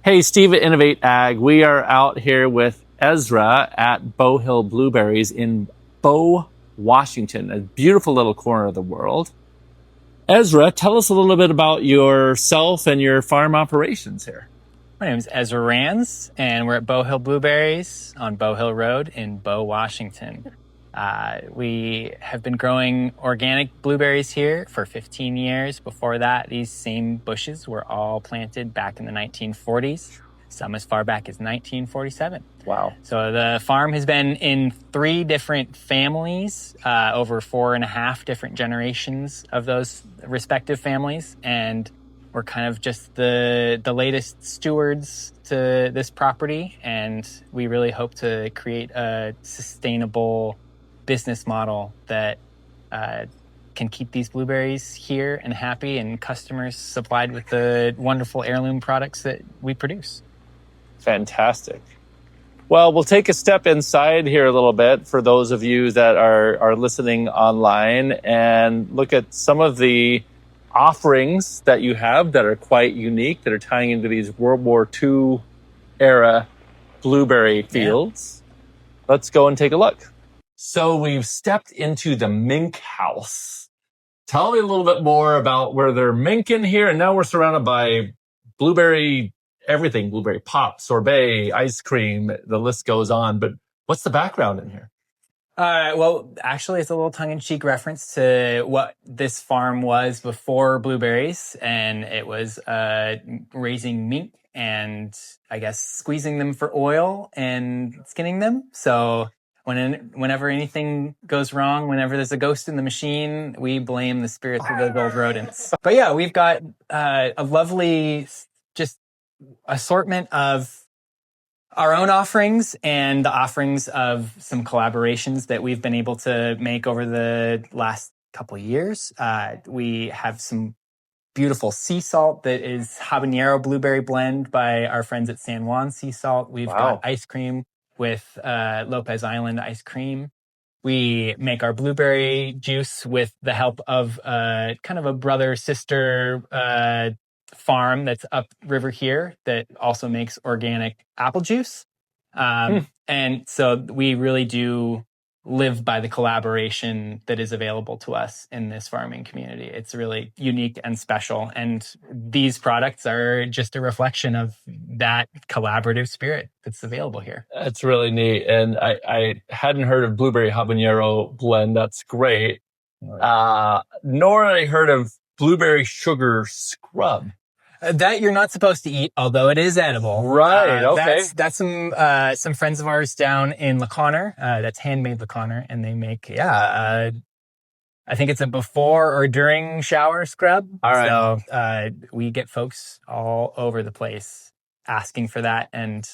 Hey, Steve at Innov8.ag. We are out here with Ezra at Bow Hill Blueberries in Bow, Washington, a beautiful little corner of the world. Ezra, tell us a little bit about yourself and your farm operations here. My name is Ezra Rands, and we're at Bow Hill Blueberries on Bow Hill Road in Bow, Washington. We have been growing organic blueberries here for 15 years. Before that, these same bushes were all planted back in the 1940s, some as far back as 1947. Wow. So the farm has been in 3 different families, over 4.5 different generations of those respective families, and we're kind of just the latest stewards to this property, and we really hope to create a sustainable business model that can keep these blueberries here and happy, and customers supplied with the wonderful heirloom products that we produce. Fantastic. Well, we'll take a step inside here a little bit for those of you that are listening online and look at some of the offerings that you have that are quite unique, that are tying into these World War II era blueberry fields. Yeah. Let's go and take a look. So we've stepped into the Mink House. Tell me a little bit more about where they're minking here. And now we're surrounded by blueberry everything, blueberry pop, sorbet, ice cream, the list goes on. But what's the background in here? Well, actually, it's a little tongue-in-cheek reference to what this farm was before blueberries, and it was raising mink and, I guess, squeezing them for oil and skinning them. So whenever anything goes wrong, whenever there's a ghost in the machine, we blame the spirits of those old rodents. But yeah, we've got a lovely just assortment of our own offerings and the offerings of some collaborations that we've been able to make over the last couple of years. We have some beautiful sea salt that is habanero blueberry blend by our friends at San Juan Sea Salt. We've got ice cream with Lopez Island ice cream. We make our blueberry juice with the help of kind of a brother-sister farm that's upriver here that also makes organic apple juice. And so we really do live by the collaboration that is available to us in this farming community. It's really unique and special. And these products are just a reflection of that collaborative spirit that's available here. That's really neat. And I hadn't heard of blueberry habanero blend. That's great. Nor had I heard of blueberry sugar scrub. That you're not supposed to eat, although it is edible. Right. Okay. That's some friends of ours down in LaConner. That's handmade LaConner, and they make I think it's a before or during shower scrub. All right. So we get folks all over the place asking for that, and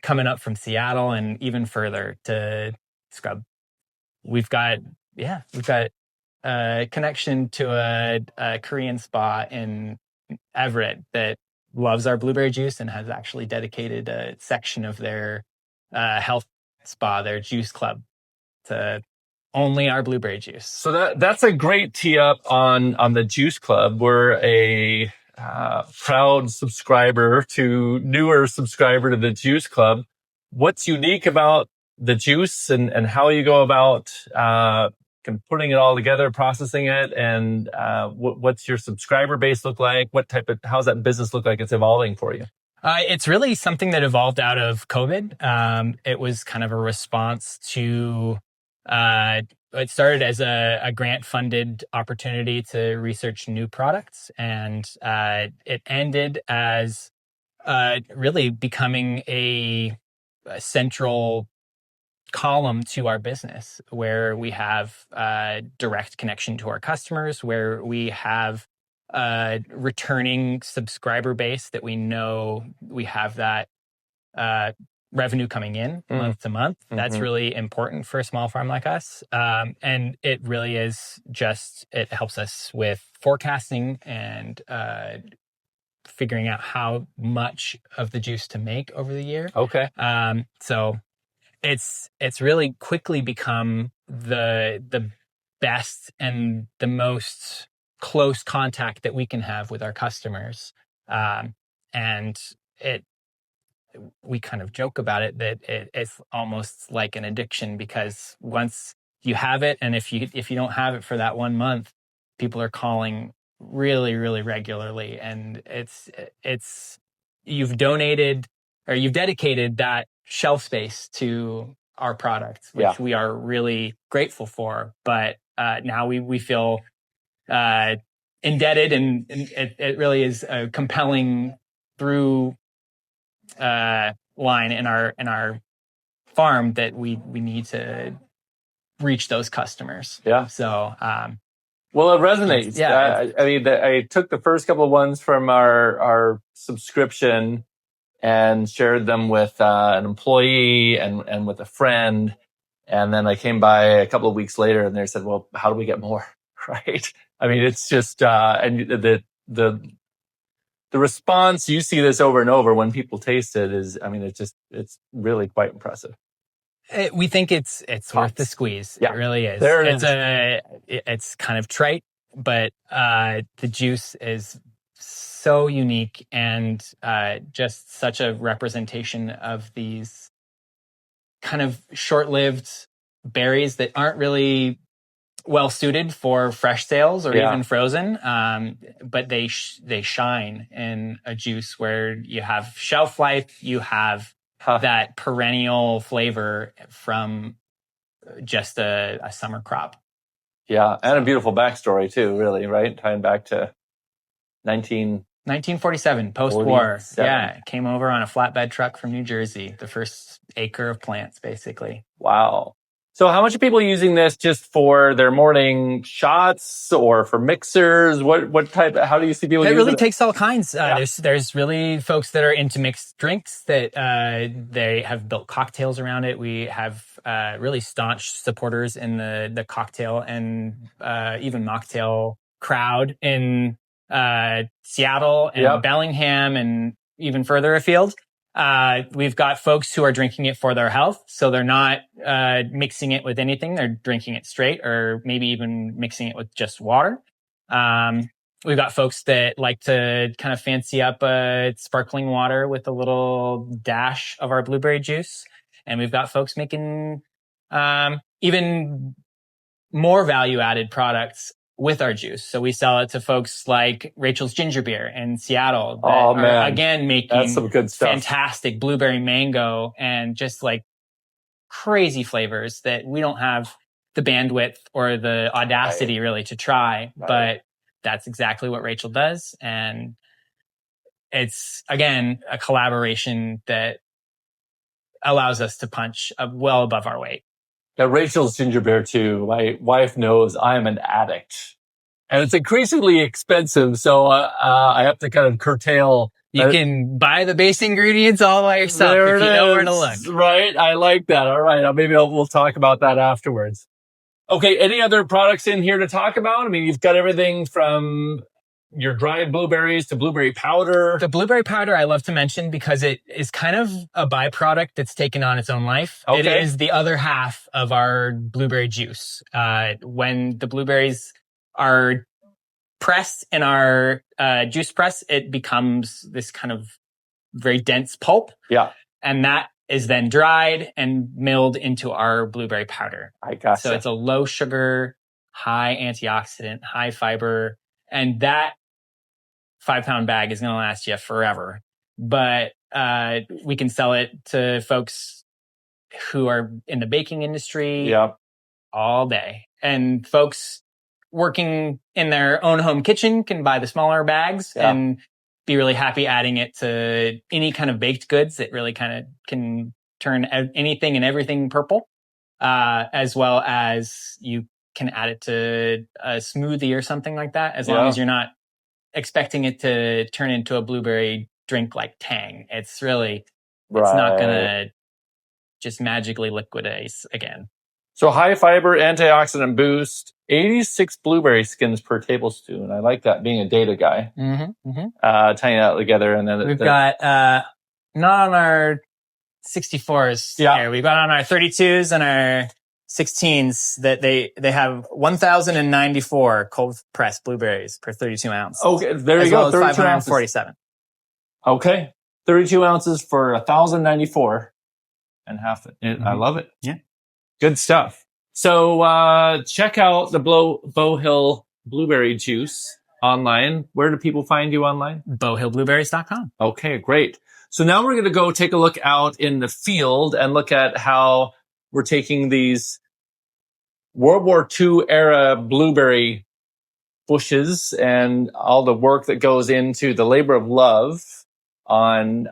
coming up from Seattle and even further to scrub. We've got a connection to a Korean spa in Everett that loves our blueberry juice and has actually dedicated a section of their health spa, their juice club, to only our blueberry juice. So that's a great tee up on the juice club. We're a proud newer subscriber to the juice club. What's unique about the juice and how you go about putting it all together, processing it, and what's your subscriber base look like? How's that business look like it's evolving for you? It's really something that evolved out of COVID. It was kind of a response to, it started as a grant-funded opportunity to research new products, and it ended as really becoming a central column to our business, where we have direct connection to our customers, where we have a returning subscriber base that we know we have that revenue coming in month to month. That's really important for a small farm like us. And it really is it helps us with forecasting and figuring out how much of the juice to make over the year. Okay. So it's really quickly become the best and the most close contact that we can have with our customers. And it we kind of joke about it that it's almost like an addiction, because once you have it, and if you don't have it for that 1 month, people are calling really, really regularly, and it's you've donated, or you've dedicated that shelf space to our product, which we are really grateful for. But now we feel indebted, and it really is a compelling through line in our farm that we need to reach those customers. Yeah. So well, it resonates. Yeah. I mean, I took the first couple of ones from our subscription and shared them with an employee and with a friend. And then I came by a couple of weeks later and they said, well, how do we get more? Right. I mean, it's just, and the response, you see this over and over when people taste it, is, I mean, it's really quite impressive. We think it's worth the squeeze. Yeah. It really is. It's kind of trite, but the juice is so unique, and just such a representation of these kind of short-lived berries that aren't really well suited for fresh sales or even frozen, but they shine in a juice where you have shelf life, you have that perennial flavor from just a summer crop. Yeah, and a beautiful backstory too, really, right? Tying back to 1947, post-war. Yeah, came over on a flatbed truck from New Jersey, the first acre of plants, basically. Wow. So how much are people using this just for their morning shots or for mixers? What type, how do you see people using it? It really takes all kinds. There's really folks that are into mixed drinks that they have built cocktails around it. We have really staunch supporters in the cocktail and even mocktail crowd in Seattle and Bellingham and even further afield. We've got folks who are drinking it for their health, so they're not mixing it with anything. They're drinking it straight, or maybe even mixing it with just water. We've got folks that like to kind of fancy up sparkling water with a little dash of our blueberry juice. And we've got folks making even more value-added products with our juice. So we sell it to folks like Rachel's Ginger Beer in Seattle that are, again, making some good stuff. Fantastic blueberry mango and just like crazy flavors that we don't have the bandwidth or the audacity really to try. But that's exactly what Rachel does. And it's, again, a collaboration that allows us to punch well above our weight. Now, Rachel's Ginger Beer too. My wife knows I'm an addict, and it's increasingly expensive. So I have to kind of curtail. You can buy the base ingredients all by yourself if you know where to look. Right, I like that. All right, maybe we'll talk about that afterwards. Okay, any other products in here to talk about? I mean, you've got everything from your dried blueberries to blueberry powder. The blueberry powder I love to mention because it is kind of a byproduct that's taken on its own life. Okay. It is the other half of our blueberry juice. When the blueberries are pressed in our juice press, it becomes this kind of very dense pulp. Yeah. And that is then dried and milled into our blueberry powder. I gotcha. So it's a low sugar, high antioxidant, high fiber, and that 5-pound bag is going to last you forever. But we can sell it to folks who are in the baking industry all day. And folks working in their own home kitchen can buy the smaller bags and be really happy adding it to any kind of baked goods. It really kind of can turn anything and everything purple, as well as you can add it to a smoothie or something like that, as long as you're not expecting it to turn into a blueberry drink like Tang. It's really, it's not going to just magically liquidate again. So high fiber, antioxidant boost, 86 blueberry skins per tablespoon. I like that, being a data guy. Tying that together. And then we've got, not on our 64s here. We've got on our 32s and our 16s that they have 1,094 cold pressed blueberries per 32 ounces. Okay, there you go. As well as 547. Okay. 32 ounces for $1,094 and half it. I love it. Yeah. Good stuff. So check out the Bow Hill Blueberry Juice online. Where do people find you online? bowhillblueberries.com. Okay, great. So now we're going to go take a look out in the field and look at how we're taking these World War II era blueberry bushes and all the work that goes into the labor of love on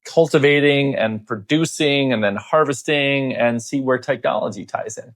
cultivating and producing and then harvesting, and see where technology ties in.